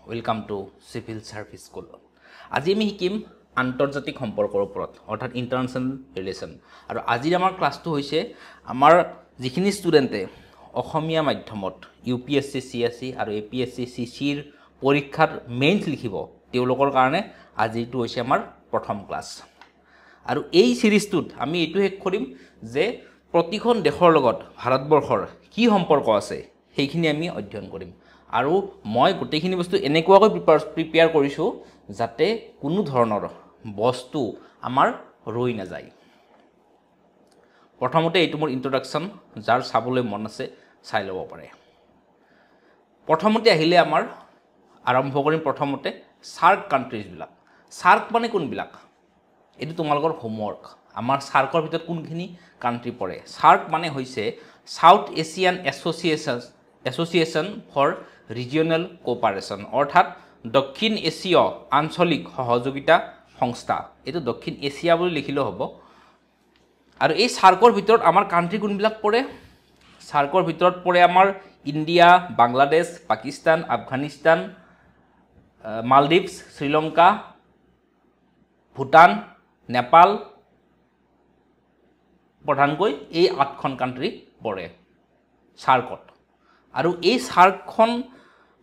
Welcome to Civil Service School. আজি আমি শিকিম আন্তৰ্জাতিক সম্পৰ্কৰ ওপৰত অৰ্থাৎ ইন্টাৰনেশ্যনেল ৰিলেশন আৰু আজি আমাৰ ক্লাছটো হৈছে আমাৰ যিখিনি ষ্টুডেন্টে অসমীয়া মাধ্যমত ইউপিএসসি সিএসসি আৰু এপিএসসি সিসিৰ পৰীক্ষাৰ মেইনছ লিখিব তেওঁলোকৰ কাৰণে আজিটো হৈছে আমাৰ প্ৰথম ক্লাছ আৰু এই সিৰিজটোত আমি এটো শেষ কৰিম যে প্ৰতিখন দেশৰ লগত ভাৰতবৰ্ষৰ কি সম্পৰ্ক আছে সেইখিনি আমি অধ্যয়ন কৰিম আৰু মই গোটেইখিনি বস্তু এনেকুৱাকৈ প্ৰিপেয়াৰ কৰিছো যাতে কোনো ধৰণৰ বস্তু আমাৰ ৰৈ না যায় প্ৰথমতে এইটো মোৰ ইন্ট্ৰোডাকচন যাৰ চাবলৈ মন আছে চাই লব পাৰে প্ৰথমতে আহিলে আমাৰ আৰম্ভ কৰিম প্ৰথমতে সাৰ্ক কান্ট্ৰিজ বিলাক সাৰ্ক মানে কোন বিলাক এটো তোমালোকৰ হোমৱৰ্ক আমাৰ সাৰ্কৰ ভিতৰত কোনখিনি কান্ট্ৰি পৰে সাৰ্ক মানে হৈছে South Asian Association for Regional Cooperation অৰ্থাৎ দক্ষিণ এছীয় আঞ্চলিক সহযোগিতা সংস্থা এটো দক্ষিণ এছিয়া বুলি লিখিলে হ'ব আৰু এই সাৰ্কৰ ভিতৰত আমাৰ কান্ট্ৰি কোনবিলাক পৰে সাৰ্কৰ ভিতৰত পৰে আমাৰ ইণ্ডিয়া বাংলাদেশ পাকিস্তান আফগানিস্তান মালদ্বীপছ শ্ৰীলংকা ভূটান নেপাল প্ৰধানকৈ এই 8খন কান্ট্ৰি পৰে সাৰ্কত আৰু এই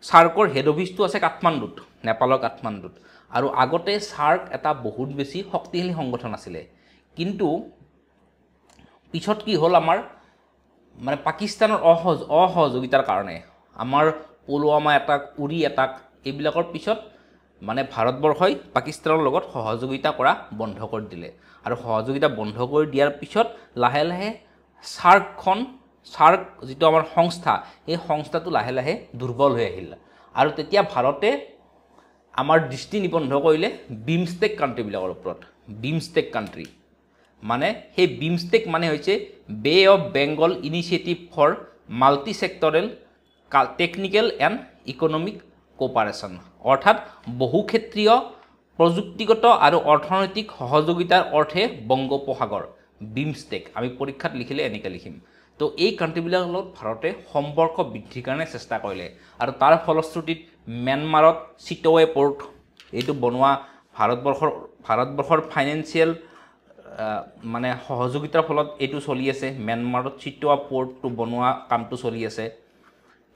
সাৰ্কৰ হেড অফিচটো আছে কাঠমাণ্ডুত নেপালৰ কাঠমাণ্ডুত আৰু আগতে সাৰ্ক এটা বহুত বেছি শক্তিশালী সংগঠন আছিল কিন্তু পিছত কি হ'ল আমাৰ মানে পাকিস্তানৰ অসহযোগিতাৰ কাৰণে আমাৰ পুলৱামা এটাক উৰি এটাক এইবিলাকৰ পিছত মানে ভাৰতবৰ্ষই পাকিস্তানৰ লগত সহযোগিতা কৰা বন্ধ কৰি দিলে আৰু সহযোগিতা বন্ধ কৰি দিয়াৰ পিছত লাহে লাহে সাৰ্ক যেটো আমাৰ সংস্থা এই সংস্থাটো লাহে লাহে দুৰ্বল হৈ আহিল আৰু তেতিয়া ভাৰতে আমাৰ দৃষ্টি নিবন্ধ কৰিলে বিমষ্টেক কান্ট্ৰি বিলাকৰ ওপৰত বিমষ্টেক কান্ট্ৰি মানে সেই বিমষ্টেক মানে হৈছে bay of Bengal initiative for multi sectoral technical and economic cooperation অৰ্থাৎ বহুক্ষেত্ৰীয় প্ৰযুক্তিগত আৰু অৰ্থনৈতিক সহযোগিতাৰ অৰ্থে বংগোপসাগৰ বিমষ্টেক আমি পৰীক্ষাত লিখিলে এনেকৈ লিখিম তো এই কান্ট্ৰিবিলাকৰ লগত ভাৰতে সম্পৰ্ক বৃদ্ধিৰ কাৰণে চেষ্টা কৰিলে আৰু তাৰ ফলশ্ৰুতিত म्यानमाৰত চিটৱে পোৰ্ট এইটো বনোৱা ভাৰতবৰ্ষৰ ফাইনেন্সিয়েল মানে সহযোগিতাৰ ফলত এইটো চলি আছে म्यानमाৰত চিটৱা পোৰ্টটো বনোৱা কামটো চলি আছে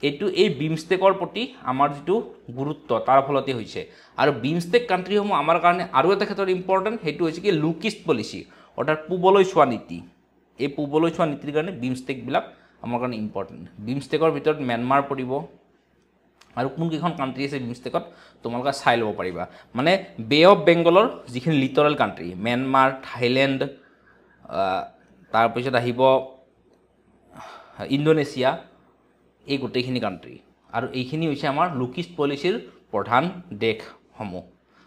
এইটো এই বিমষ্টেকৰ প্ৰতি আমাৰ যেটো গুৰুত্ব তাৰ ফলতে হৈছে আৰু বিমষ্টেক কান্ট্ৰিসমূহ আমাৰ কাৰণে আৰু এটা ক্ষেত্ৰত ইম্পৰ্টেন্ট হেতু হৈছে কি লুকিষ্ট পলিচি অৰ্থাৎ পূবলৈ চোৱা নীতি এই পূবলৈ চোৱা নীতিৰ কাৰণে বিমষ্টেক বিলাক আমাৰ কাৰণে ইম্পৰ্টেন্ট বিমষ্টেকৰ ভিতৰত म्यानमाৰ পৰিব আৰু কোন কিখন কান্ট্ৰি আছে বিমষ্টেকত তোমালোকে চাই লব পাৰিবা মানে বে অফ বেংগলৰ যিখিনি লিটৰাল কান্ট্ৰি म्यानमार থাইল্যান্ড তাৰ পিছত আহিব ইণ্ডোনেছিয়া এই গোটেইখিনি কান্ট্ৰি আৰু এইখিনি হৈছে আমাৰ লুকিষ্ট পলিচিৰ প্ৰধান দেশসমূহ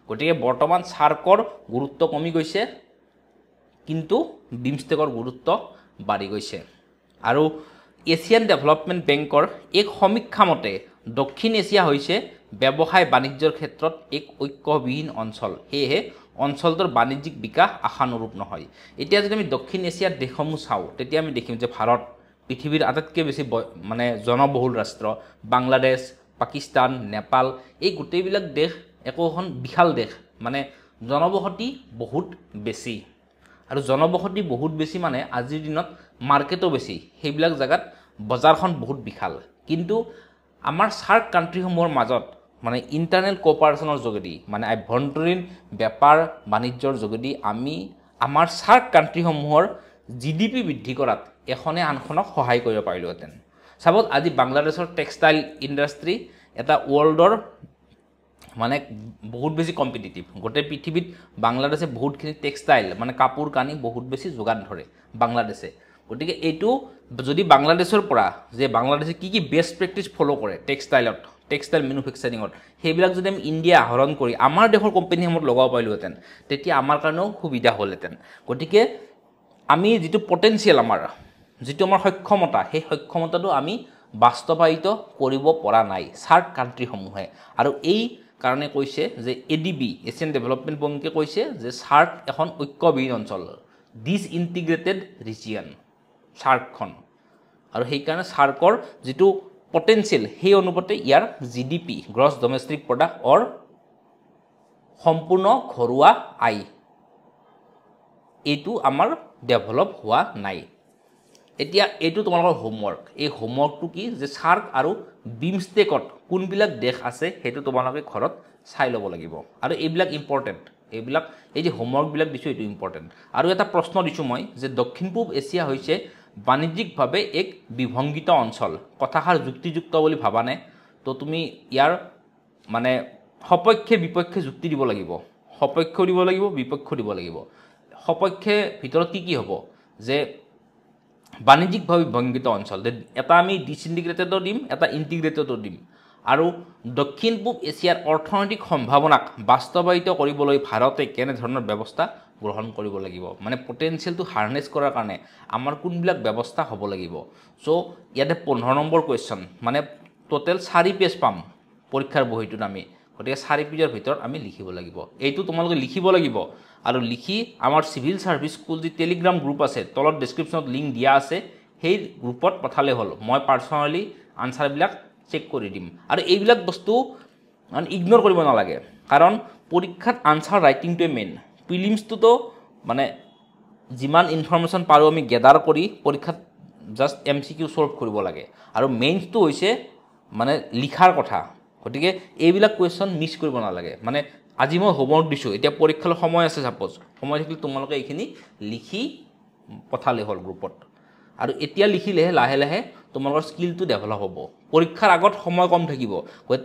গতিকে বৰ্তমান সাৰ্কৰ গুৰুত্ব কমি গৈছে কিন্তু বিমষ্টেকৰ গুৰুত্ব বাঢ়ি গৈছে আৰু এছিয়ান ডেভেলপমেন্ট বেংকৰ এক সমীক্ষা মতে দক্ষিণ এছিয়া হৈছে ব্যৱসায় বাণিজ্যৰ ক্ষেত্ৰত এক ঐক্যবিহীন অঞ্চল হেহে অঞ্চলটোৰ বাণিজ্যিক বিকাশ আশানুৰূপ নহয় এতিয়া যদি আমি দক্ষিণ এছিয়াৰ দেশসমূহ চাও তেতিয়া আমি দেখিম যে ভাৰত পৃথিৱীৰ আটাইতকৈ বেছি মানে জনবহুল ৰাষ্ট্ৰ বাংলাদেশ পাকিস্তান নেপাল এই গোটেইবিলাক দেশ একোখন বিশাল দেশ মানে জনবসতি বহুত বেছি আৰু জনবসতি বহুত বেছি মানে আজিৰ দিনত মাৰ্কেটো বেছি সেইবিলাক জায়গাত বজাৰখন বহুত বিশাল কিন্তু আমাৰ সাৰ্ক কান্ট্ৰিসমূহৰ মাজত মানে ইন্টাৰনেল কোঅপাৰেশ্যনৰ যোগেদি মানে আভ্যন্তৰীণ বেপাৰ বাণিজ্যৰ যোগেদি আমি আমাৰ সাৰ্ক কান্ট্ৰিসমূহৰ জিডিপি বৃদ্ধি কৰাত এখনে আনখনক সহায় কৰিব পাৰিলোহেঁতেন সাপোজ আজি বাংলাদেশৰ টেক্সটাইল ইণ্ডাষ্ট্ৰি এটা ৱৰ্ল্ডৰ মানে বহুত বেছি কম্পিটিটিভ গোটেই পৃথিৱীত বাংলাদেশে বহুতখিনি টেক্সটাইল মানে কাপোৰ কানি বহুত বেছি যোগান ধৰে বাংলাদেশে গতিকে এইটো যদি বাংলাদেশৰ পৰা যে বাংলাদেশে কি বেষ্ট প্ৰেক্টিছ ফলো কৰে টেক্সটাইল ম্যানুফেকচাৰিঙত সেইবিলাক যদি আমি ইণ্ডিয়া আহৰণ কৰি আমাৰ দেশৰ কোম্পানীসমূহত লগাব পাৰিলোহেঁতেন তেতিয়া আমাৰ কাৰণেও সুবিধা হ'লহেঁতেন গতিকে আমি যেটো পটেনশিয়াল আমাৰ সক্ষমতা সেই সক্ষমতাটো আমি বাস্তৱায়িত কৰিব পৰা নাই সাৰ্ক কান্ট্ৰিসমূহে আৰু এই কাৰণে কৈছে যে এডিবি এছিয়ান ডেভেলপমেন্ট বেংকে কৈছে যে সাৰ্ক এখন ঐক্যবিহীন অঞ্চল ডিসইন্টিগ্ৰেটেড ৰিজিয়ন সাৰ্কখন আৰু সেই কাৰণে সাৰ্কৰ যেটো পটেনশিয়েল সেই অনুপাতে ইয়াৰ জিডিপি গ্ৰছ ডমেষ্টিক প্ৰডাক্ট অৰ সম্পূৰ্ণ ঘৰুৱা আয় এইটো আমাৰ ডেভেলপ হোৱা নাই এতিয়া এইটো তোমালোকৰ হোমৱৰ্ক এই হোমৱৰ্কটো কি যে সাৰ্ক আৰু বিমষ্টেকত কোনবিলাক দেশ আছে সেইটো তোমালোকে ঘৰত চাই ল'ব লাগিব আৰু এইবিলাক ইম্পৰ্টেণ্ট এইবিলাক এই যে হোমৱৰ্কবিলাক দিছোঁ এইটো ইম্পৰ্টেণ্ট আৰু এটা প্ৰশ্ন দিছোঁ মই যে দক্ষিণ পূব এছিয়া হৈছে বাণিজ্যিকভাৱে এক বিভংগিত অঞ্চল কথাষাৰ যুক্তিযুক্ত বুলি ভাবানে তো তুমি ইয়াৰ মানে সপক্ষে বিপক্ষে যুক্তি দিব লাগিব সপক্ষেও দিব লাগিব বিপক্ষেও দিব লাগিব সপক্ষে ভিতৰত কি হ'ব যে বাণিজ্যিকভাৱে বিভংগিত অঞ্চল এটা আমি ডিসইন্টিগ্ৰেটেডো দিম এটা ইন্টিগ্ৰেটেডো দিম আৰু দক্ষিণ পূব এছিয়াৰ অৰ্থনৈতিক সম্ভাৱনাক বাস্তৱায়িত কৰিবলৈ ভাৰতে কেনে ধৰণৰ ব্যৱস্থা গ্ৰহণ কৰিব লাগিব মানে পটেনশিয়েলটো হাৰ্নেছ কৰাৰ কাৰণে আমাৰ কোনবিলাক ব্যৱস্থা হ'ব লাগিব সো ইয়াতে 15 নম্বৰ কোৱেশ্চন মানে টোটেল 4 পেজ পাম পৰীক্ষাৰ বহিটোত আমি গতিকে 4 পেজৰ ভিতৰত আমি লিখিব লাগিব এইটো তোমালোকে লিখিব লাগিব আৰু লিখি আমাৰ সিভিল সাৰ্ভিস স্কুল যি টেলিগ্ৰাম গ্ৰুপ আছে তলত ডেসক্ৰিপচনত লিংক দিয়া আছে সেই গ্ৰুপত পঠালে হ'ল মই পাৰ্সোনালি আনসাৰবিলাক চেক কৰি দিম আৰু এইবিলাক বস্তু ইগনোৰ কৰিব নালাগে কাৰণ পৰীক্ষাত আনসাৰ ৰাইটিংটোৱে মেইন প্ৰিলিমছটো মানে যিমান ইনফৰমেশন পাৰো আমি গেদাৰ কৰি পৰীক্ষাত জাস্ট এমসিকিউ সলভ কৰিব লাগে আৰু মেইনটো হৈছে মানে লিখাৰ কথা গতিকে এইবিলাক কোৱেশ্চন মিস কৰিব নালাগে মানে আজি মই হোমৱৰ্ক দিছো এতিয়া পৰীক্ষাৰ সময় আছে সাপোজ সময় থাকিলে তোমালোকে এইখিনি লিখি পঠালে হ'ল গ্ৰুপত আৰু এতিয়া লিখিলে লাহে লাহে তোমালোকৰ স্কিলটো ডেভেলপ হ'ব পৰীক্ষাৰ আগত সময় কম থাকিব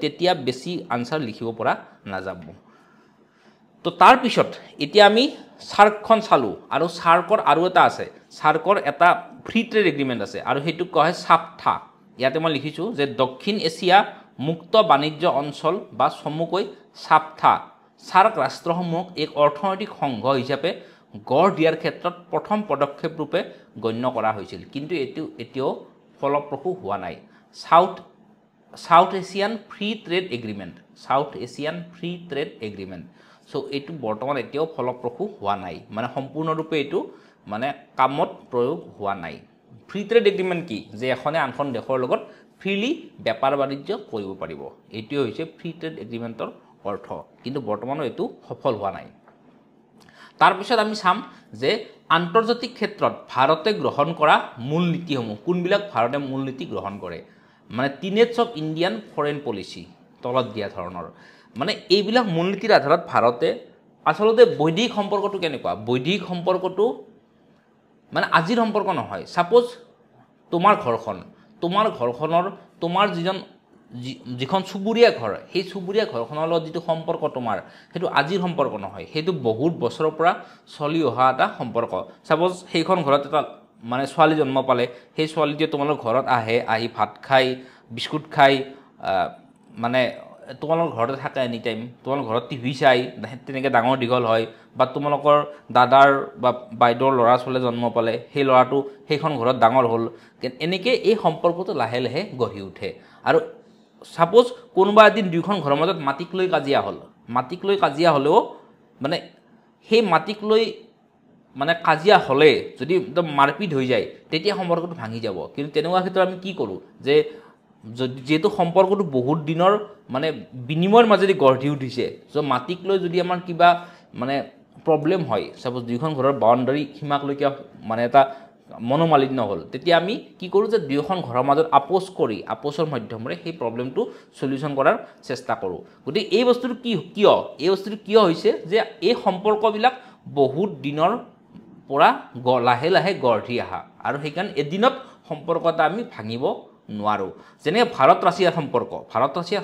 তেতিয়া বেছি আনসাৰ লিখিব পৰা নাযাব তো তাৰ পিছত এতিয়া আমি সাৰ্কখন চালু আৰু সাৰ্কৰ আৰু এটা আছে সাৰ্কৰ এটা ফ্ৰী ট্ৰেড এগ্ৰিমেন্ট আছে আৰু হেতু কয় সাফথা ইয়াতে মই লিখিছো যে দক্ষিণ এছিয়া মুক্ত বাণিজ্য অঞ্চল বা চমুকৈ সাফথা সাৰ্ক ৰাষ্ট্ৰসমূহক এক অৰ্থনৈতিক সংঘ হিচাপে গঢ় দিয়াৰ ক্ষেত্ৰত প্ৰথম পদক্ষেপ ৰূপে গণ্য কৰা হৈছিল কিন্তু এতিয়াও ফলপ্ৰসূ হোৱা নাই south Asian free trade agreement so এইটো বৰ্তমান এতিয়াও ফলপ্ৰসূ হোৱা নাই মানে সম্পূৰ্ণৰূপে এইটো মানে কামত প্ৰয়োগ হোৱা নাই ফ্ৰী ট্ৰেড এগ্ৰিমেন্ট কি যে এখনে আনখন দেশৰ লগত ফ্ৰীলি বেপাৰ বাণিজ্য কৰিব পাৰিব এইটো হৈছে ফ্ৰী ট্ৰেড এগ্ৰিমেন্টৰ অৰ্থ কিন্তু বৰ্তমানো এইটো সফল হোৱা নাই তাৰ পিছত আমি চাম যে আন্তৰ্জাতিক ক্ষেত্ৰত ভাৰতে গ্ৰহণ কৰা মূল নীতিসমূহ কোনবিলাক ভাৰতে মূল নীতি গ্ৰহণ কৰে মানে টিনেটস অফ ইণ্ডিয়ান ফৰেন পলিচি তলত দিয়া ধৰণৰ মানে এইবিলাক মূল নীতিৰ আধাৰত ভাৰতে আসলতে বৈদেশিক সম্পৰ্কটো কেনেকুৱা বৈদেশিক সম্পৰ্কটো মানে আজিৰ সম্পৰ্ক নহয় সাপোজ তোমাৰ ঘৰখনৰ তোমাৰ যিখন চুবুৰীয়া ঘৰ সেই চুবুৰীয়া ঘৰখনৰ লগত যিটো সম্পৰ্ক তোমাৰ সেইটো আজিৰ সম্পৰ্ক নহয় সেইটো বহুত বছৰৰ পৰা চলি অহা এটা সম্পৰ্ক সাপোজ সেইখন ঘৰত এটা মানে ছোৱালী জন্ম পালে সেই ছোৱালীটোৱে তোমালোকৰ ঘৰত আহি ভাত খাই বিস্কুট খাই মানে তোমালোকৰ ঘৰতে থাকে এনি টাইম তোমালোকৰ ঘৰত টিভি চাই তেনেকৈ ডাঙৰ দীঘল হয় বা তোমালোকৰ দাদাৰ বা বাইদেউৰ ল'ৰা ছোৱালী জন্ম পালে সেই ল'ৰাটো সেইখন ঘৰত ডাঙৰ হ'ল এনেকৈ এই সম্পৰ্কটো লাহে লাহে গঢ়ি উঠে আৰু সাপোজ কোনোবা এদিন দুইখন ঘৰৰ মাজত মাটিক লৈ কাজিয়া হ'লেও মানে সেই মাটিক লৈ মানে কাজিয়া হ'লে যদি একদম মাৰপিট হৈ যায় তেতিয়া সম্পৰ্কটো ভাঙি যাব কিন্তু তেনেকুৱা ক্ষেত্ৰত আমি কি কৰোঁ যে যেহেতু সম্পৰ্কটো বহুত দিনৰ মানে বিনিময়ৰ মাজেদি গঢ়ি উঠিছে সো মাটিক লৈ যদি আমাৰ কিবা মানে প্ৰবলেম হয় সাপোজ দুইখন ঘৰৰ বাউণ্ডাৰী সীমাক লৈ কিবা মানে এটা মনোমালিন্য হ'ল তেতিয়া আমি কি কৰোঁ যে দুইখন ঘৰৰ মাজত আপোচৰ মাধ্যমেৰে সেই প্ৰবলেমটো সলিউশন কৰাৰ চেষ্টা কৰোঁ গতিকে এই বস্তুটো কিয় হৈছে যে এই সম্পৰ্কবিলাক বহুত দিনৰ পৰা লাহে লাহে গঢ়ি আহা আৰু সেইকাৰণে এদিনত সম্পৰ্ক এটা আমি ভাঙিব নোৱাৰো যেনে ভাৰত ৰাছিয়াৰ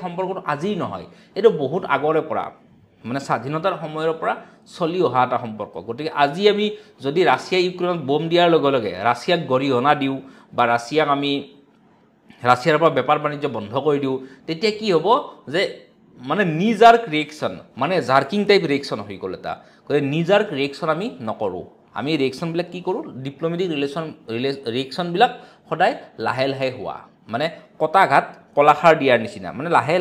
সম্পৰ্কটো আজি নহয় এইটো বহুত আগৰে পৰা মানে স্বাধীনতাৰ সময়ৰ পৰা চলি অহা এটা সম্পৰ্ক গতিকে আজি আমি যদি ৰাছিয়া ইউক্ৰেইনত বম দিয়াৰ লগে লগে ৰাছিয়াক গৰিহণা দিওঁ বা ৰাছিয়াৰ পৰা বেপাৰ বাণিজ্য বন্ধ কৰি দিওঁ তেতিয়া কি হ'ব যে মানে নিজাৰ্ক ৰিয়েকশ্যন মানে জাৰ্কিং টাইপ ৰিয়েকশ্যন হৈ গ'ল এটা গতিকে নিজাৰ্ক ৰিয়েকশ্যন আমি নকৰোঁ আমি ৰিয়েকশ্যনবিলাক কি কৰোঁ ডিপ্ল'মেটিক ৰিয়েকশ্যনবিলাক সদায় লাহে লাহে হোৱা মানে কটাঘাত কলাখাৰ দিয়াৰ নিচিনা মানে লাহে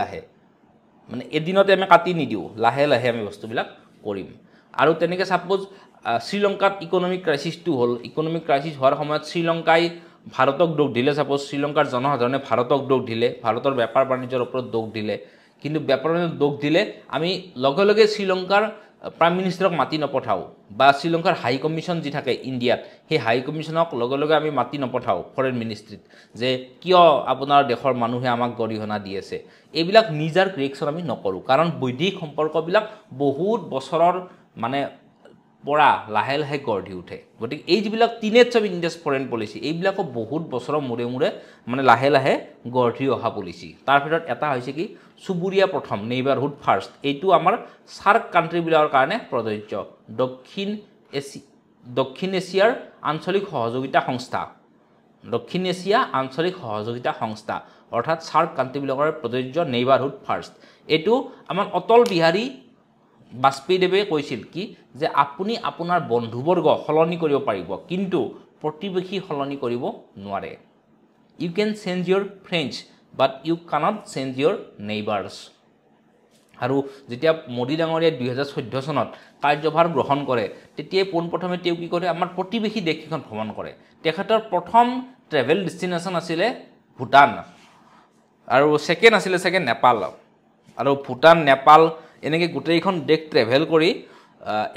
লাহে মানে এদিনতে আমি কাটি নিদিওঁ লাহে লাহে আমি বস্তুবিলাক কৰিম আৰু তেনেকৈ সাপোজ শ্ৰীলংকাত ইকনমিক ক্ৰাইচিছটো হ'ল ইকনমিক ক্ৰাইচিছ হোৱাৰ সময়ত শ্ৰীলংকাই ভাৰতক দোষ দিলে সাপোজ শ্ৰীলংকাৰ জনসাধাৰণে ভাৰতক দোষ দিলে ভাৰতৰ বেপাৰ বাণিজ্যৰ ওপৰত দোষ দিলে কিন্তু বেপাৰ বাণিজ্যৰ দোষ দিলে আমি লগে লগে শ্ৰীলংকাৰ প্ৰাইম মিনিষ্টাৰক মাতি নপঠাওঁ বা শ্ৰীলংকাৰ হাই কমিশ্যন যি থাকে ইণ্ডিয়াত সেই হাই কমিশ্যনক লগে লগে আমি মাতি নপঠাওঁ ফৰেন মিনিষ্ট্ৰীত যে কিয় আপোনাৰ দেশৰ মানুহে আমাক গৰিহণা দি আছে এইবিলাক নিজাৰ ৰিয়েকশ্যন আমি নকৰোঁ কাৰণ বৈদেশিক সম্পৰ্কবিলাক বহুত বছৰৰ মানে পৰা লাহে লাহে গঢ়ি উঠে গতিকে এই যিবিলাক tenets of India's foreign policy এইবিলাকো বহুত বছৰৰ মূৰে মূৰে মানে লাহে লাহে গঢ়ি অহা পলিচি তাৰ ভিতৰত এটা হৈছে কি চুবুৰীয়া প্ৰথম নেইবাৰহুড ফাৰ্ষ্ট এইটো আমাৰ সাৰ্ক কাণ্ট্ৰিবিলাকৰ কাৰণে প্ৰযোজ্য দক্ষিণ এছিয়াৰ আঞ্চলিক সহযোগিতা সংস্থা দক্ষিণ এছিয়া আঞ্চলিক সহযোগিতা সংস্থা অৰ্থাৎ সাৰ্ক কাণ্ট্ৰিবিলাকৰ প্ৰযোজ্য নেইবাৰহুড ফাৰ্ষ্ট এইটো আমাৰ অটল বিহাৰী বাজপেয়ীদেৱে কৈছিল কি যে আপুনি আপোনাৰ বন্ধুবৰ্গ সলনি কৰিব পাৰিব কিন্তু প্ৰতিবেশী সলনি কৰিব নোৱাৰে ইউ কেন চেঞ্জ ইউৰ ফ্ৰেণ্ডছ বাট ইউ কানট চেঞ্জ ইউৰ নেইবাৰ্ছ আৰু যেতিয়া মোদী ডাঙৰীয়াই 2014 চনত কাৰ্যভাৰ গ্ৰহণ কৰে তেতিয়াই পোনপ্ৰথমে তেওঁ কি কৰে আমাৰ প্ৰতিবেশী দেশকেইখন ভ্ৰমণ কৰে তেখেতৰ প্ৰথম ট্ৰেভেল ডেষ্টিনেশ্যন আছিলে ভূটান আৰু ছেকেণ্ড আছিলে নেপাল আৰু ভূটান নেপাল এনেকৈ গোটেইখন দেশ ট্ৰেভেল কৰি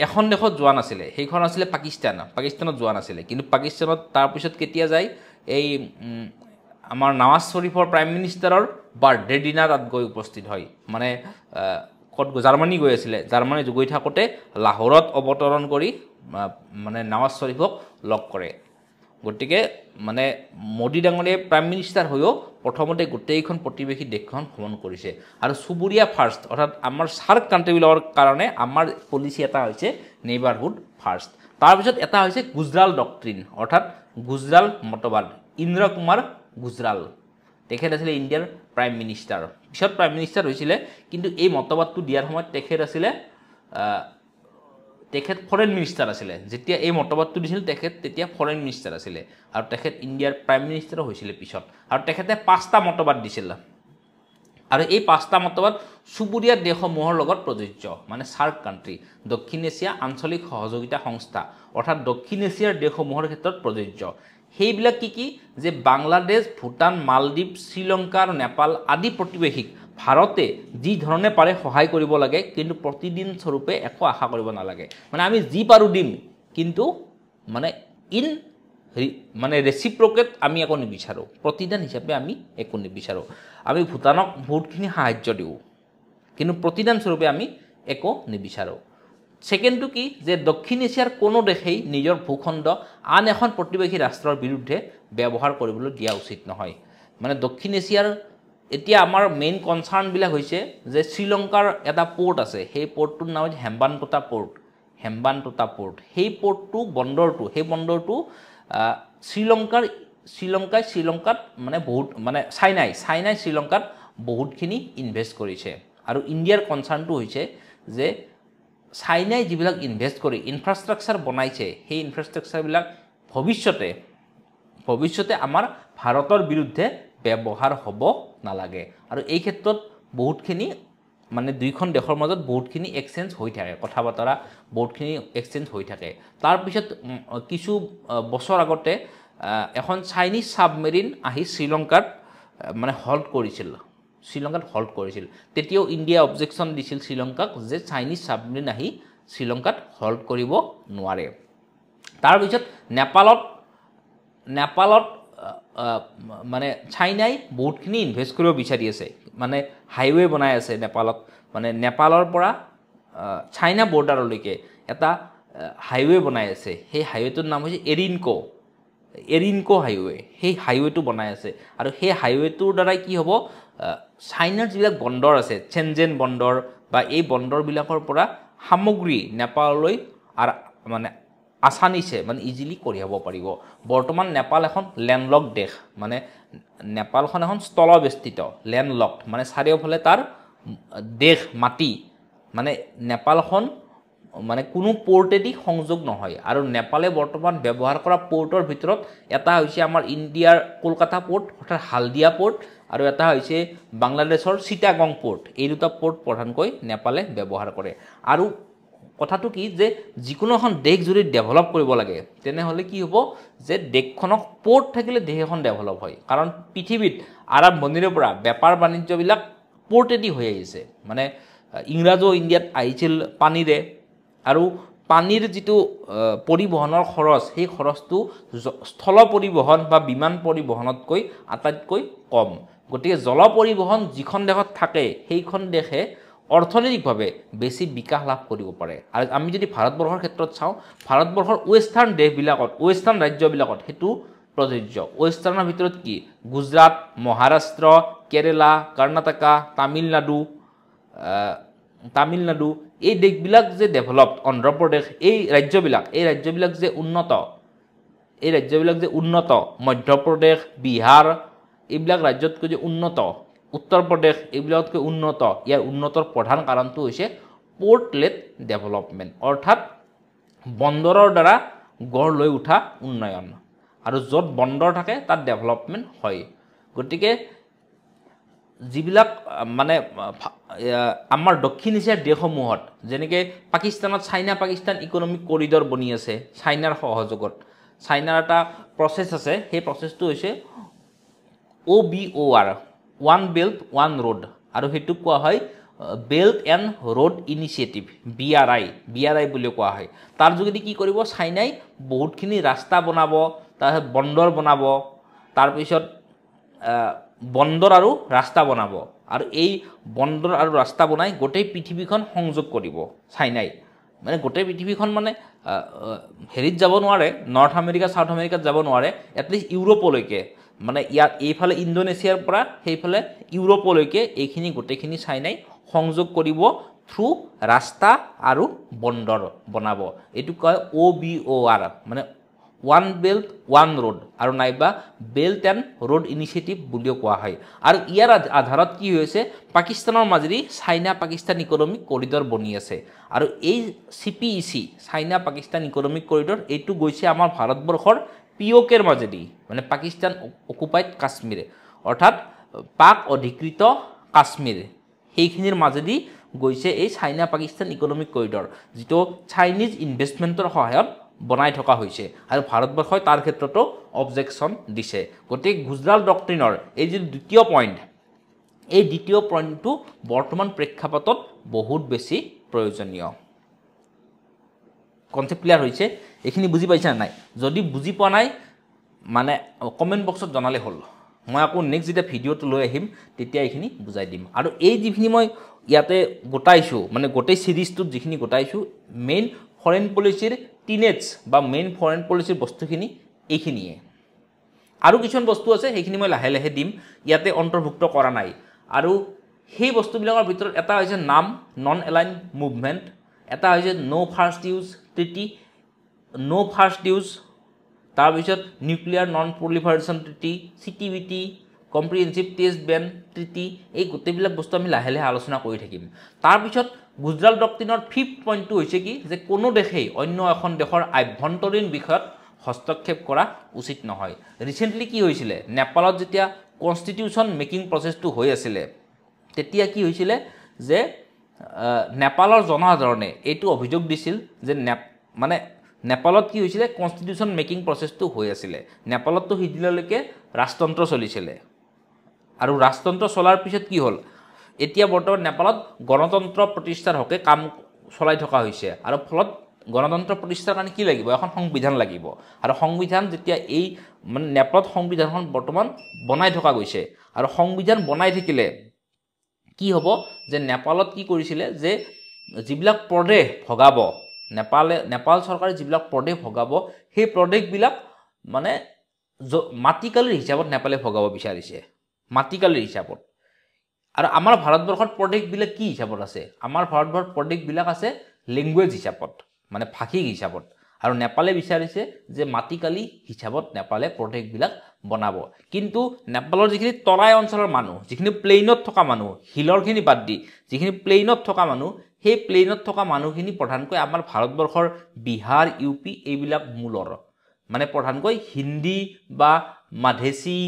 এখন দেশত যোৱা নাছিলে সেইখন আছিলে পাকিস্তানত যোৱা নাছিলে কিন্তু পাকিস্তানত তাৰপিছত কেতিয়া যায় এই আমাৰ নৱাজ শ্বৰীফৰ প্ৰাইম মিনিষ্টাৰৰ বাৰ্থডে ডিনাৰ তাত গৈ উপস্থিত হয় মানে ক'ত জাৰ্মানী গৈ আছিলে জাৰ্মানী গৈ থাকোঁতে লাহোৰত অৱতৰণ কৰি মানে নৱাজ শ্বৰীফক লগ কৰে গতিকে মানে মোদী ডাঙৰীয়াই প্ৰাইম মিনিষ্টাৰ হৈও প্ৰথমতে গোটেইখন প্ৰতিবেশী দেশখন ভ্ৰমণ কৰিছে আৰু চুবুৰীয়া ফাৰ্ষ্ট অৰ্থাৎ আমাৰ সাৰ্ক কাণ্ট্ৰিবিলাকৰ কাৰণে আমাৰ পলিচি এটা হৈছে নেইবাৰহুড ফাৰ্ষ্ট তাৰপিছত এটা হৈছে গুজৰাল ডক্ট্ৰিন অৰ্থাৎ গুজৰাল মতবাদ ইন্দ্ৰ কুমাৰ গুজৰাল তেখেত আছিলে ইণ্ডিয়াৰ প্ৰাইম মিনিষ্টাৰ পিছত প্ৰাইম মিনিষ্টাৰ হৈছিলে কিন্তু এই মতবাদটো দিয়াৰ সময়ত তেখেত ফৰেন মিনিষ্টাৰ আছিলে যেতিয়া এই মতবাদটো দিছিল তেখেত তেতিয়া ফৰেন মিনিষ্টাৰ আছিলে আৰু তেখেত ইণ্ডিয়াৰ প্ৰাইম মিনিষ্টাৰো হৈছিলে পিছত আৰু তেখেতে 5টা মতবাদ দিছিল আৰু এই 5টা মতবাদ চুবুৰীয়া দেশসমূহৰ লগত প্ৰযোজ্য মানে সাৰ্ক কাণ্ট্ৰি দক্ষিণ এছিয়া আঞ্চলিক সহযোগিতা সংস্থা অৰ্থাৎ দক্ষিণ এছিয়াৰ দেশসমূহৰ ক্ষেত্ৰত প্ৰযোজ্য সেইবিলাক কি যে বাংলাদেশ ভূটান মালদ্বীপ শ্ৰীলংকা আৰু নেপাল আদি প্ৰতিবেশীক ভাৰতে যি ধৰণে পাৰে সহায় কৰিব লাগে কিন্তু প্ৰতিদিন স্বৰূপে একো আশা কৰিব নালাগে মানে আমি যি পাৰো দিম কিন্তু মানে মানে ৰেচিপ্ৰকেট আমি একো নিবিচাৰোঁ প্ৰতিদান হিচাপে আমি একো নিবিচাৰোঁ আমি ভূটানক বহুতখিনি সাহায্য দিওঁ কিন্তু প্ৰতিদান স্বৰূপে আমি একো নিবিচাৰোঁ ছেকেণ্ডটো কি যে দক্ষিণ এছিয়াৰ কোনো দেশেই নিজৰ ভূখণ্ড আন এখন প্ৰতিবেশী ৰাষ্ট্ৰৰ বিৰুদ্ধে ব্যৱহাৰ কৰিবলৈ দিয়া উচিত নহয় মানে দক্ষিণ এছিয়াৰ এতিয়া আমাৰ মেইন কনচাৰ্ণবিলাক হৈছে যে শ্ৰীলংকাৰ এটা পোৰ্ট আছে সেই পোৰ্টটোৰ নাম হৈছে হেম্বানটোটা পোৰ্ট সেই বন্দৰটো শ্ৰীলংকাত মানে বহুত মানে চাইনাই শ্ৰীলংকাত বহুতখিনি ইনভেষ্ট কৰিছে আৰু ইণ্ডিয়াৰ কনচাৰ্ণটো হৈছে যে চাইনাই যিবিলাক ইনভেষ্ট কৰি ইনফ্ৰাষ্ট্ৰাকচাৰ বনাইছে সেই ইনফ্ৰাষ্ট্ৰাকচাৰবিলাক ভৱিষ্যতে আমাৰ ভাৰতৰ বিৰুদ্ধে ব্যৱহাৰ হ'ব নালাগে আৰু এই ক্ষেত্ৰত বহুতখিনি মানে দুইখন দেশৰ মাজত বহুতখিনি এক্সচেঞ্জ হৈ থাকে কথা বতৰা বহুতখিনি এক্সচেঞ্জ হৈ থাকে তাৰপিছত কিছু বছৰ আগতে এখন চাইনিজ সাবমেৰিন আহি শ্ৰীলংকাত মানে হল্ট কৰিছিল তেতিয়াও ইণ্ডিয়া অবজেকশ্যন দিছিল শ্ৰীলংকাক যে চাইনিজ সাবমেৰিন আহি শ্ৰীলংকাত হল্ট কৰিব নোৱাৰে তাৰপিছত নেপালত মানে চাইনাই বহুতখিনি ইনভেষ্ট কৰিব বিচাৰি আছে মানে হাইৱে বনাই আছে মানে নেপালৰ পৰা চাইনা বৰ্ডাৰলৈকে এটা হাইৱে বনাই আছে সেই হাইৱেটোৰ নাম হৈছে এৰিনকো হাইৱে সেই হাইৱেটো বনাই আছে আৰু সেই হাইৱেটোৰ দ্বাৰাই কি হ'ব চাইনাৰ যিবিলাক বন্দৰ আছে চেনজেন বন্দৰ বা এই বন্দৰবিলাকৰ পৰা সামগ্ৰী নেপাললৈ আৰু মানে আসানিছে মানে ইজিলি কঢ়িয়াব পাৰিব বৰ্তমান নেপাল এখন লেণ্ডলক দেশ মানে নেপালখন এখন স্থলবেষ্টিত লেণ্ডলক মানে চাৰিওফালে তাৰ দেশ মাটি মানে নেপালখন মানে কোনো পোৰ্টেদি সংযোগ নহয় আৰু নেপালে বৰ্তমান ব্যৱহাৰ কৰা পোৰ্টৰ ভিতৰত এটা হৈছে আমাৰ ইণ্ডিয়াৰ কলকাতা পোৰ্ট অৰ্থাৎ হালদিয়া পোৰ্ট আৰু এটা হৈছে বাংলাদেশৰ চিটাগং পোৰ্ট এই দুটা পোৰ্ট প্ৰধানকৈ নেপালে ব্যৱহাৰ কৰে আৰু কথাটো কি যে যিকোনো এখন দেশ যদি ডেভেলপ কৰিব লাগে তেনেহ'লে কি হ'ব যে দেশখনক পোৰ্ট থাকিলে দেশ এখন ডেভেলপ হয় কাৰণ পৃথিৱীত আৰম্ভণিৰে পৰা বেপাৰ বাণিজ্যবিলাক পোৰ্টেদি হৈ আহিছে মানে ইংৰাজো ইণ্ডিয়াত আহিছিল পানীৰে আৰু পানীৰ যিটো পৰিবহনৰ খৰচ সেই খৰচটো স্থল পৰিবহন বা বিমান পৰিবহনতকৈ আটাইতকৈ কম গতিকে জল পৰিবহন যিখন দেশত থাকে সেইখন দেশে অৰ্থনৈতিকভাৱে বেছি বিকাশ লাভ কৰিব পাৰে আৰু আমি যদি ভাৰতবৰ্ষৰ ক্ষেত্ৰত চাওঁ ভাৰতবৰ্ষৰ ৱেষ্টাৰ্ণ দেশবিলাকত ৱেষ্টাৰ্ণ ৰাজ্যবিলাকত সেইটো প্ৰযোজ্য ৱেষ্টাৰ্ণৰ ভিতৰত কি গুজৰাট মহাৰাষ্ট্ৰ কেৰেলা কৰ্ণাটকা তামিলনাডু এই দেশবিলাক যে ডেভেলপড অন্ধ্ৰপ্ৰদেশ এই ৰাজ্যবিলাক যে উন্নত মধ্যপ্ৰদেশ বিহাৰ এইবিলাক ৰাজ্যতকৈ যে উন্নত উত্তৰ প্ৰদেশ এইবিলাকতকৈ উন্নত ইয়াৰ উন্নতৰ প্ৰধান কাৰণটো হৈছে পোৰ্ট লেড ডেভেলপমেণ্ট অৰ্থাৎ বন্দৰৰ দ্বাৰা গঢ় লৈ উঠা উন্নয়ন আৰু য'ত বন্দৰ থাকে তাত ডেভেলপমেণ্ট হয় গতিকে যিবিলাক মানে আমাৰ দক্ষিণ এছিয়াৰ দেশসমূহত যেনেকৈ পাকিস্তানত চাইনা পাকিস্তান ইকনমিক কৰিডৰ বনি আছে চাইনাৰ সহযোগত চাইনাৰ এটা প্ৰচেছ আছে সেই প্ৰচেছটো হৈছে OBOR one belt one road আৰু সেইটো কোৱা হয় belt and road initiative BRI বুলি কোৱা হয় তাৰ যোগেদি কি কৰিব চাইনাই বহুতখিনি ৰাস্তা বনাব তাৰপিছত বন্দৰ বনাব তাৰপিছত বন্দৰ আৰু ৰাস্তা বনাব আৰু এই বন্দৰ আৰু ৰাস্তা বনাই গোটেই পৃথিৱীখন সংযোগ কৰিব চাইনাই মানে গোটেই পৃথিৱীখন মানে হেৰিত যাব নোৱাৰে নৰ্থ আমেৰিকা সাউথ আমেৰিকাত যাব নোৱাৰে এটলিষ্ট ইউৰোপলৈকে মানে ইয়াত এইফালে ইণ্ডোনেছিয়াৰ পৰা সেইফালে ইউৰোপলৈকে এইখিনি গোটেইখিনি চাইনাই সংযোগ কৰিব থ্ৰু ৰাস্তা আৰু বন্দৰ বনাব এইটো কয় OBOR মানে ওৱান বেল্ট ওৱান ৰোড আৰু নাইবা বেল্ট এণ্ড ৰোড ইনিচিয়েটিভ বুলিও কোৱা হয় আৰু ইয়াৰ আধাৰত কি হৈছে পাকিস্তানৰ মাজেদি চাইনা পাকিস্তান ইকনমিক কৰিডৰ বনি আছে আৰু এই CPEC China Pakistan economic corridor এইটো গৈছে আমাৰ ভাৰতবৰ্ষৰ POKৰ মাজেদি মানে পাকিস্তান অকুপাইড কাশ্মীৰ অৰ্থাৎ পাক অধিকৃত কাশ্মীৰ সেইখিনিৰ মাজেদি গৈছে এই চাইনা পাকিস্তান ইকনমিক কৰিডৰ যিটো চাইনিজ ইনভেষ্টমেণ্টৰ সহায়ত বনাই থকা হৈছে আৰু ভাৰতবৰ্ষই তাৰ ক্ষেত্ৰতো অবজেকশ্যন দিছে গতিকে গুজৰাট ডক্ট্ৰিনৰ এই যে দ্বিতীয় পইণ্টটো বৰ্তমান প্ৰেক্ষাপটত বহুত বেছি প্ৰয়োজনীয় কনসেপ্ট ক্লিয়াৰ হৈছে এইখিনি বুজি পাইছা নাই যদি বুজি পোৱা নাই মানে কমেন্ট বক্সত জনালে হ'ল মই আকৌ নেক্সট যেতিয়া ভিডিঅ'টো লৈ আহিম তেতিয়া এইখিনি বুজাই দিম আৰু এই যিখিনি মই ইয়াতে গোটাইছোঁ মানে গোটেই সিৰিজটোত যিখিনি গোটাইছোঁ মেইন ফৰেন পলিচিৰ টিনেটস বা মেইন ফৰেন পলিচিৰ বস্তুখিনি এইখিনিয়ে আৰু কিছুমান বস্তু আছে সেইখিনি মই লাহে লাহে দিম ইয়াতে অন্তৰ্ভুক্ত কৰা নাই আৰু সেই বস্তুবিলাকৰ ভিতৰত এটা হৈছে নাম নন এলাইন মুভমেণ্ট এটা হৈছে no first use treaty no first use তাৰপিছত nuclear non proliferation treaty CTBT comprehensive test ban treaty এই গোটেইবিলাক বস্তু আমি লাহে লাহে আলোচনা কৰি থাকিম তাৰপিছত গুজৰাট ডক্ট্ৰিনৰ 5th পইণ্টটো হৈছে কি যে কোনো দেশেই অন্য এখন দেশৰ আভ্যন্তৰীণ বিষয়ত হস্তক্ষেপ কৰা উচিত নহয় ৰিসেন্টলি কি হৈছিলে নেপালত যেতিয়া কনস্টিটিউশন মেকিং প্ৰসেসটো হৈ আছিল তেতিয়া কি হৈছিল যে নেপালৰ জনসাধাৰণে এইটো অভিযোগ দিছিল যে মানে নেপালত কি হৈছিল কনস্টিটিউশন মেকিং প্ৰসেসটো হৈ আছিল নেপালতটো হিদিললৈকে ৰাজতন্ত্ৰ চলিছিল আৰু ৰাজতন্ত্ৰ চলাৰ পিছত কি হ'ল এতিয়া বৰ্তমান নেপালত গণতন্ত্ৰ প্ৰতিষ্ঠাৰ হকে কাম চলাই থকা হৈছে আৰু ফলত গণতন্ত্ৰ প্ৰতিষ্ঠাৰ কাৰণে কি লাগিব এখন সংবিধান লাগিব আৰু সংবিধান যেতিয়া এই মানে নেপালত সংবিধানখন বৰ্তমান বনাই থকা গৈছে আৰু সংবিধান বনাই থাকিলে কি হ'ব যে নেপালত কি কৰিছিল যে যিবিলাক প্ৰদেশ ভগাব নেপাল চৰকাৰে যিবিলাক প্ৰদেশ ভগাব সেই প্ৰদেশবিলাক মানে মাটিকালিৰ হিচাপত নেপালে ভগাব বিচাৰিছে মাটিকালিৰ হিচাপত আৰু আমাৰ ভাৰতবৰ্ষৰ প্ৰদেশবিলাক কি হিচাপত আছে আমাৰ ভাৰতবৰ্ষৰ প্ৰদেশবিলাক আছে ল্যাঙ্গুৱেজ হিচাপত মানে ভাষিক হিচাপত আৰু নেপালে বিচাৰিছে যে মাটিকালি হিচাপত নেপালে প্ৰদেশবিলাক বনাব কিন্তু নেপালৰ যিখিনি তৰাই অঞ্চলৰ মানুহ যিখিনি প্লেইনত থকা মানুহ হিলৰখিনি বাদ দি যিখিনি প্লেইনত থকা মানুহ সেই প্লেইনত থকা মানুহখিনি প্ৰধানকৈ আমাৰ ভাৰতবৰ্ষৰ বিহাৰ UP এইবিলাক মূলৰ মানে প্ৰধানকৈ হিন্দী বা মাধেসী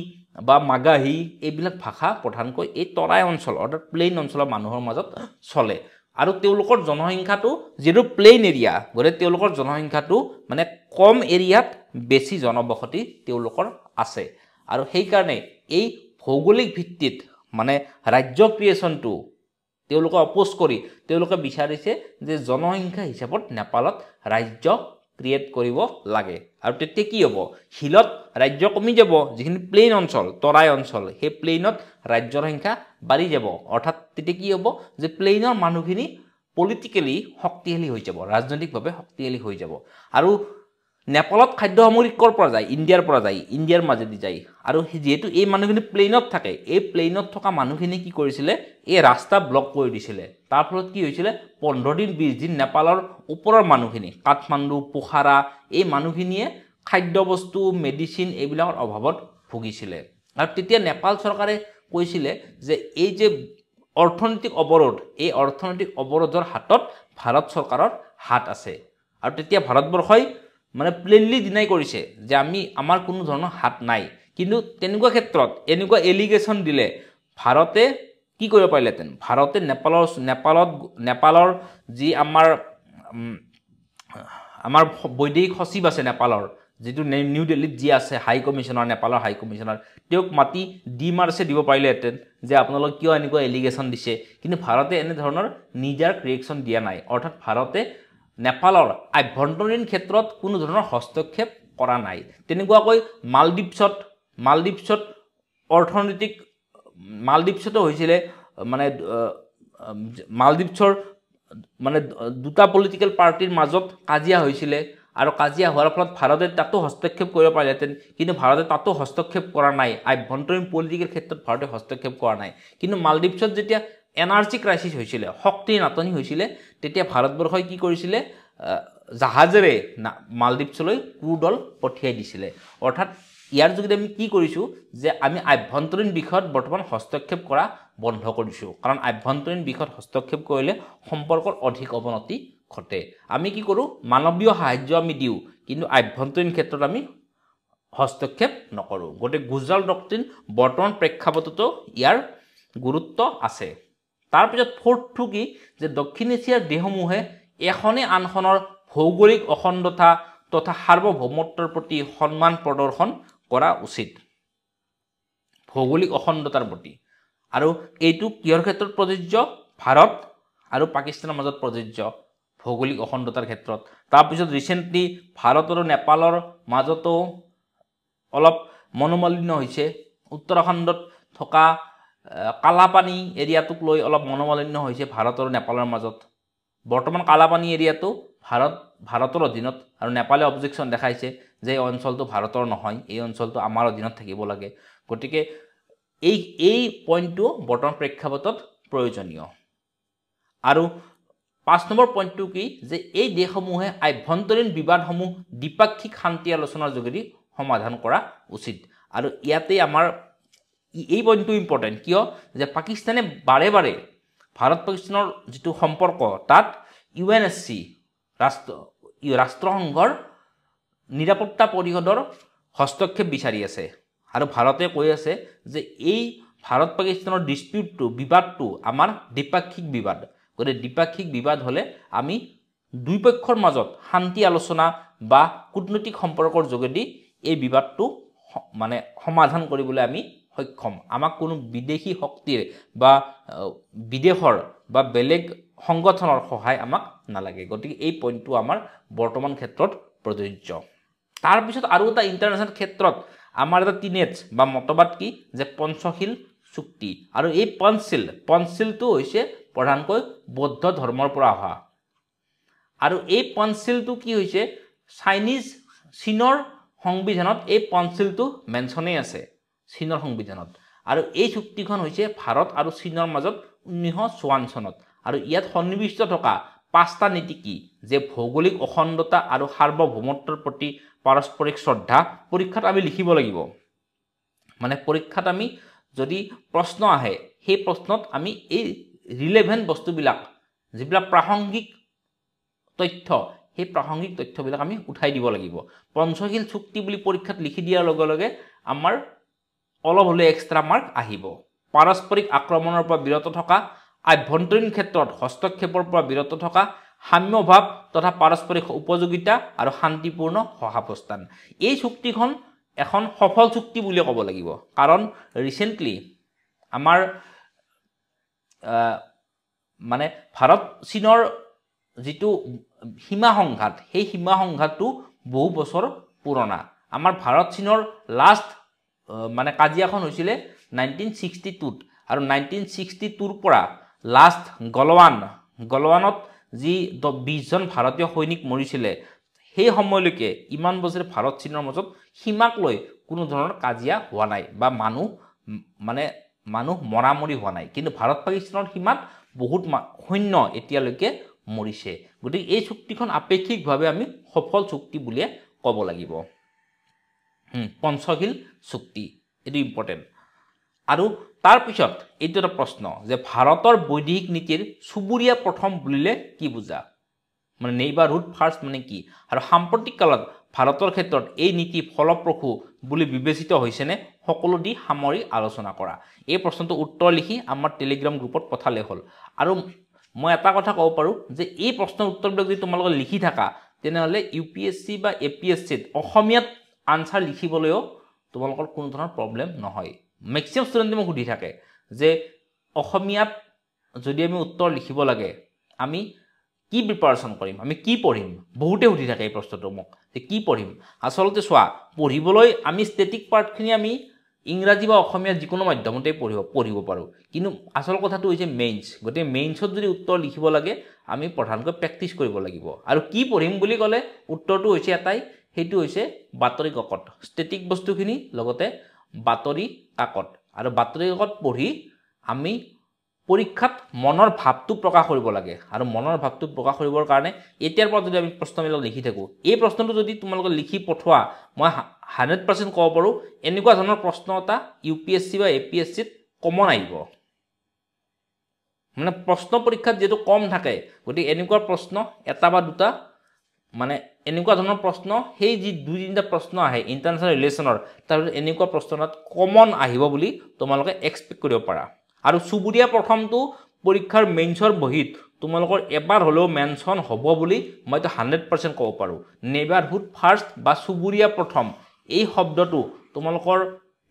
বা মাগাহী এইবিলাক ভাষা প্ৰধানকৈ এই তৰাই অঞ্চল অৰ্থাৎ প্লেইন অঞ্চলৰ মানুহৰ মাজত চলে আৰু তেওঁলোকৰ জনসংখ্যাটো যেটো প্লেইন এৰিয়া গৰে তেওঁলোকৰ জনসংখ্যাটো মানে কম এৰিয়াত বেছি জনবসতি তেওঁলোকৰ আছে আৰু সেই কাৰণে এই ভৌগোলিক ভিত্তিত মানে ৰাজ্য ক্ৰিয়েচনটো তেওঁলোকে অপোজ কৰি তেওঁলোকে বিচাৰিছে যে জনসংখ্যা হিচাপত নেপালত ৰাজ্য ক্ৰিয়েট কৰিব লাগে আৰু তেতিয়া কি হ'ব হিলত ৰাজ্য কমি যাব যিখিনি প্লেইন অঞ্চল তৰাই অঞ্চল সেই প্লেইনত ৰাজ্যৰ সংখ্যা বাঢ়ি যাব অৰ্থাৎ তেতিয়া কি হ'ব যে প্লেইনৰ মানুহখিনি পলিটিক্যালি শক্তিশালী হৈ যাব ৰাজনৈতিকভাৱে শক্তিশালী হৈ যাব আৰু নেপালত খাদ্য সামগ্ৰী কৰ পৰা যায় ইণ্ডিয়াৰ মাজেদি যায় আৰু যেহেতু এই মানুহখিনি প্লেইনত থাকে এই প্লেইনত থকা মানুহখিনি কি কৰিছিলে এই ৰাস্তা ব্লক কৰি দিছিলে তাৰ ফলত কি হৈছিলে 15 দিন 20 দিন নেপালৰ ওপৰৰ মানুহখিনি কাঠমাণ্ডু পোখাৰা এই মানুহখিনিয়ে খাদ্য বস্তু মেডিচিন এইবিলাকৰ অভাৱত ভুগিছিলে আৰু তেতিয়া নেপাল চৰকাৰে কৈছিলে যে এই যে অৰ্থনৈতিক অৱৰোধ এই অৰ্থনৈতিক অৱৰোধৰ হাতত ভাৰত চৰকাৰৰ হাত আছে আৰু তেতিয়া ভাৰতবৰ্ষই মানে প্লেনলি ডিনাই কৰিছে যে আমাৰ কোনো ধৰণৰ হাত নাই কিন্তু তেনেকুৱা ক্ষেত্ৰত এনেকুৱা এলিগেশন দিলে ভাৰতে কি কৰিব পাৰিলেতেন ভাৰতে নেপালৰ যি আমাৰ বৈদেশিক সচিব আছে নেপালৰ যেটো নিউ দিল্লীত যি আছে হাই কমিশনাৰ নেপালৰ হাই কমিশনাৰ তেওঁক মাতি ডিমাৰ্চে দিব পাৰিলেতেন যে আপোনালোক কিয় এনেকুৱা এলিগেশন দিছে কিন্তু ভাৰতে এনে ধৰণৰ নিজাৰ ৰিएक्शन দিয়া নাই অৰ্থাৎ ভাৰতে নেপালৰ আভ্যন্তৰীণ ক্ষেত্ৰত কোনো ধৰণৰ হস্তক্ষেপ কৰা নাই তেনেকুৱাকৈ মালদ্বীপছত অৰ্থনৈতিক মালদ্বীপছতো হৈছিলে মানে মালদ্বীপছৰ মানে দুটা পলিটিক্যাল পাৰ্টিৰ মাজত কাজিয়া হৈছিলে আৰু কাজিয়া হোৱাৰ ফলত ভাৰতে তাতো হস্তক্ষেপ কৰিব পাৰিলেতেন কিন্তু ভাৰতে তাতো হস্তক্ষেপ কৰা নাই আভ্যন্তৰীণ পলিটিক্যাল ক্ষেত্ৰত ভাৰতে হস্তক্ষেপ কৰা নাই কিন্তু মালদ্বীপছত যেতিয়া এনাৰ্জি ক্ৰাইসিস হৈছিলে শক্তিৰ নাটনি হৈছিলে তেতিয়া ভাৰতবৰ্ষই কি কৰিছিলে জাহাজেৰে মালদ্বীপছলৈ ক্ৰুডল পঠিয়াই দিছিলে অৰ্থাৎ ইয়াৰ যোগেদি আমি কি কৰিছো যে আমি আভ্যন্তৰীণ বিষয়ত বৰ্তমান হস্তক্ষেপ কৰা বন্ধ কৰিছো কাৰণ আভ্যন্তৰীণ বিষয়ত হস্তক্ষেপ কৰিলে সম্পৰ্কৰ অধিক অৱনতি ঘটে আমি কি কৰো মানৱীয় সাহায্য আমি দিও কিন্তু আভ্যন্তৰীণ ক্ষেত্ৰত আমি হস্তক্ষেপ নকৰো গটে গুজৰাট ডক্ট্ৰিন বৰ্তমান প্ৰেক্ষাপটতো ইয়াৰ গুৰুত্ব আছে তাৰ পিছত ফৰ্থটো কি যে দক্ষিণ এছিয়াৰ দেশসমূহে এখনে আনখনৰ ভৌগোলিক অখণ্ডতা তথা সাৰ্বভৌমত্বৰ প্ৰতি সন্মান প্ৰদৰ্শন কৰা উচিত ভৌগোলিক অখণ্ডতাৰ প্ৰতি আৰু এইটো কিহৰ ক্ষেত্ৰত প্ৰযোজ্য ভাৰত আৰু পাকিস্তানৰ মাজত প্ৰযোজ্য ভৌগোলিক অখণ্ডতাৰ ক্ষেত্ৰত তাৰ পিছত ৰিসেন্টলি ভাৰত আৰু নেপালৰ মাজতো অলপ মনোমালিন্য হৈছে উত্তৰাখণ্ডত থকা কালাপানী এৰিয়াটোক লৈ অলপ মনোমালিন্য হৈছে ভাৰত আৰু নেপালৰ মাজত বৰ্তমান কালাপানী এৰিয়াটো ভাৰতৰ অধীনত আৰু নেপালে অবজেকশন দেখাইছে যে অঞ্চলটো ভাৰতৰ নহয় এই অঞ্চলটো আমাৰ অধীনত থাকিব লাগে গতিকে এই পইণ্টটো বৰ্তমান প্ৰেক্ষাপটত প্ৰয়োজনীয় আৰু 5 নম্বৰ পইণ্টটো কি যে এই দেশসমূহে আভ্যন্তৰীণ বিবাদসমূহ দ্বিপাক্ষিক শান্তি আলোচনাৰ যোগেদি সমাধান কৰা উচিত আৰু ইয়াতে আমাৰ এই পইণ্টটো ইম্পৰ্টেন্ট কিয় যে পাকিস্তানে বাৰে বাৰে ভাৰত পাকিস্তানৰ যেটো সম্পৰ্ক তাত ইউএনএসসি ৰাষ্ট্ৰসংঘৰ নিৰাপত্তা পৰিষদৰ হস্তক্ষেপ বিচাৰি আছে আৰু ভাৰতে কৈ আছে যে এই ভাৰত পাকিস্তানৰ ডিসপিউটটো বিবাদটো আমাৰ দ্বিপাক্ষিক বিবাদ গৰে দ্বিপাক্ষিক বিবাদ হলে আমি দুই পক্ষৰ মাজত শান্তি আলোচনা বা কূটনৈতিক সম্পৰ্কৰ যোগেদি এই বিবাদটো মানে সমাধান কৰিবলৈ আমি সক্ষম আমাক কোনো বিদেশী শক্তিৰ বা বিদেশৰ বা বেলেগ সংগঠনৰ সহায় আমাক নালাগে গতিকে এই পইণ্টটো আমাৰ বৰ্তমান ক্ষেত্ৰত প্ৰযোজ্য তাৰ পিছত আৰু এটা ইন্টাৰনেশ্যনেল ক্ষেত্ৰত আমাৰ এটা টিনেজ বা মতবাদ কি যে পঞ্চশীল চুক্তি আৰু এই পঞ্চশীলটো হৈছে প্ৰধানকৈ বৌদ্ধ ধৰ্মৰ পৰা অহা আৰু এই পঞ্চশীলটো কি হৈছে চীনৰ সংবিধানত এই পঞ্চশীলটো মেনশনে আছে চীনৰ সংবিধানত আৰু এই চুক্তিখন হৈছে ভাৰত আৰু চীনৰ মাজত 1954 চনত আৰু ইয়াত সন্নিবিষ্ট থকা 5টা নীতি কি যে ভৌগোলিক অখণ্ডতা আৰু সাৰ্বভৌমত্বৰ প্ৰতি পাৰস্পৰিক শ্ৰদ্ধা পৰীক্ষাত আমি লিখিব লাগিব মানে পৰীক্ষাত আমি যদি প্ৰশ্ন আহে সেই প্ৰশ্নত আমি এই ৰিলেভেন্ট বস্তুবিলাক যিবিলাক প্ৰাসংগিক তথ্য সেই প্ৰাসংগিক তথ্যবিলাক আমি উঠাই দিব লাগিব পঞ্চশীল চুক্তি বুলি পৰীক্ষাত লিখি দিয়াৰ লগে লগে আমাৰ অলপ হলে এক্সট্ৰা মাৰ্ক আহিব পাৰস্পৰিক আক্ৰমণৰ পৰা বিৰত থকা আভ্যন্তৰীণ ক্ষেত্ৰত হস্তক্ষেপৰ পৰা বিৰত থকা, সাম্যভাৱ তথা পাৰস্পৰিক উপযোগিতা আৰু শান্তিপূৰ্ণ সহাৱস্থান। এই চুক্তিখন এখন সফল চুক্তি বুলি ক'ব লাগিব, কাৰণ ৰিচেণ্টলি আমাৰ মানে ভাৰত চীনৰ যিটো সীমা সংঘাত, সেই সীমা সংঘাতটো বহু বছৰ পুৰণা। আমাৰ ভাৰত চীনৰ লাষ্ট মানে কাজিয়াখন হৈছিলে 1962ত, আৰু 1962ৰ পৰা লাষ্ট গলৱানত যি 20জন ভাৰতীয় সৈনিক মৰিছিলে, সেই সময়লৈকে ইমান বছৰ ভাৰত চীনৰ মাজত সীমাক লৈ কোনো ধৰণৰ কাজিয়া হোৱা নাই বা মানুহ মৰামৰি হোৱা নাই। কিন্তু ভাৰত পাকিস্তানৰ সীমাত বহুত সৈন্য এতিয়ালৈকে মৰিছে। গতিকে এই চুক্তিখন আপেক্ষিকভাৱে আমি সফল চুক্তি বুলিয়ে ক'ব লাগিব। পঞ্চশীল চুক্তি, এইটো ইম্পৰ্টেণ্ট। আৰু তাৰপিছত এইটো এটা প্ৰশ্ন যে ভাৰতৰ বৈদেশিক নীতিৰ চুবুৰীয়া প্ৰথম বুলিলে কি বুজা, মানে নেইবাৰহুড ফাৰ্ষ্ট মানে কি, আৰু সাম্প্ৰতিক কালত ভাৰতৰ ক্ষেত্ৰত এই নীতি ফলপ্ৰসূ বুলি বিবেচিত হৈছেনে, সকলো দি সামৰি আলোচনা কৰা। এই প্ৰশ্নটো উত্তৰ লিখি আমাৰ টেলিগ্ৰাম গ্ৰুপত পঠালে হ'ল। আৰু মই এটা কথা ক'ব পাৰোঁ যে এই প্ৰশ্নৰ উত্তৰবিলাক যদি তোমালোকে লিখি থাকা, তেনেহ'লে UPSC বা APSCত অসমীয়াত আনচাৰ লিখিবলৈও তোমালোকৰ কোনো ধৰণৰ প্ৰব্লেম নহয়। মেক্সিমাম ষ্টুডেণ্টে মোক সুধি থাকে যে অসমীয়াত যদি আমি উত্তৰ লিখিব লাগে, আমি কি প্ৰিপাৰেশ্যন কৰিম, আমি কি পঢ়িম? বহুতে সুধি থাকে এই প্ৰশ্নটো মোক যে কি পঢ়িম। আচলতে চোৱা, পঢ়িবলৈ আমি ষ্টেটিক পাৰ্টখিনি আমি ইংৰাজী বা অসমীয়া যিকোনো মাধ্যমতেই পঢ়িব পাৰোঁ, কিন্তু আচল কথাটো হৈছে মেইনছ। গতিকে মেইনছত যদি উত্তৰ লিখিব লাগে, আমি প্ৰধানকৈ প্ৰেক্টিচ কৰিব লাগিব। আৰু কি পঢ়িম বুলি ক'লে উত্তৰটো হৈছে এটাই, সেইটো হৈছে বাতৰি কাকত। ষ্টেটিক বস্তুখিনি লগতে বাতৰি কাকত, আৰু বাতৰি কাকত পঢ়ি আমি পৰীক্ষাত মনৰ ভাৱটো প্ৰকাশ কৰিব লাগে। আৰু মনৰ ভাৱটো প্ৰকাশ কৰিবৰ কাৰণে এতিয়াৰ পৰা যদি আমি প্ৰশ্নবিলাক লিখি থাকোঁ, এই প্ৰশ্নটো যদি তোমালোকে লিখি পঠোৱা, মই 100% ক'ব পাৰোঁ এনেকুৱা ধৰণৰ প্ৰশ্ন এটা UPSC বা APSCত কমন আহিব। মানে প্ৰশ্ন পৰীক্ষাত যিহেতু কম থাকে, গতিকে এনেকুৱা প্ৰশ্ন এটা বা দুটা, মানে এনেকুৱা ধৰণৰ প্ৰশ্ন, সেই যি 2-3টা প্ৰশ্ন আহে ইণ্টাৰনেশ্যনেল ৰিলেশ্যনৰ, তাৰপিছত এনেকুৱা প্ৰশ্ন এটাত কমন আহিব বুলি তোমালোকে এক্সপেক্ট কৰিব পাৰা। আৰু চুবুৰীয়া প্ৰথমটো পৰীক্ষাৰ মেইনছৰ বহীত তোমালোকৰ এবাৰ হ'লেও মেনশ্যন হ'ব বুলি মইতো 100% ক'ব পাৰোঁ। নেইবাৰহুড ফাৰ্ষ্ট বা চুবুৰীয়া প্ৰথম, এই শব্দটো তোমালোকৰ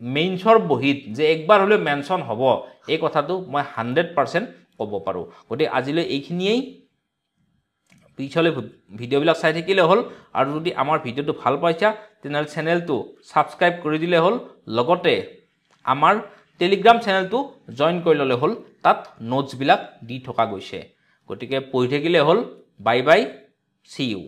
মেইনছৰ বহীত যে একবাৰ হ'লেও মেনশ্যন হ'ব, এই কথাটো মই 100% ক'ব পাৰোঁ। গতিকে আজিলৈ এইখিনিয়েই। পিছলৈ ভিডিঅ'বিলাক চাই থাকিলে হ'ল। আৰু যদি আমাৰ ভিডিঅ'টো ভাল পাইছা, তেনেহ'লে চেনেলটো ছাবস্ক্ৰাইব কৰি দিলে হ'ল। লগতে আমাৰ টেলিগ্ৰাম চেনেলটো জইন কৰি ল'লে হ'ল, তাত নোটছবিলাক দি থকা গৈছে। গতিকে পঢ়ি থাকিলে হ'ল। Bye bye, see U.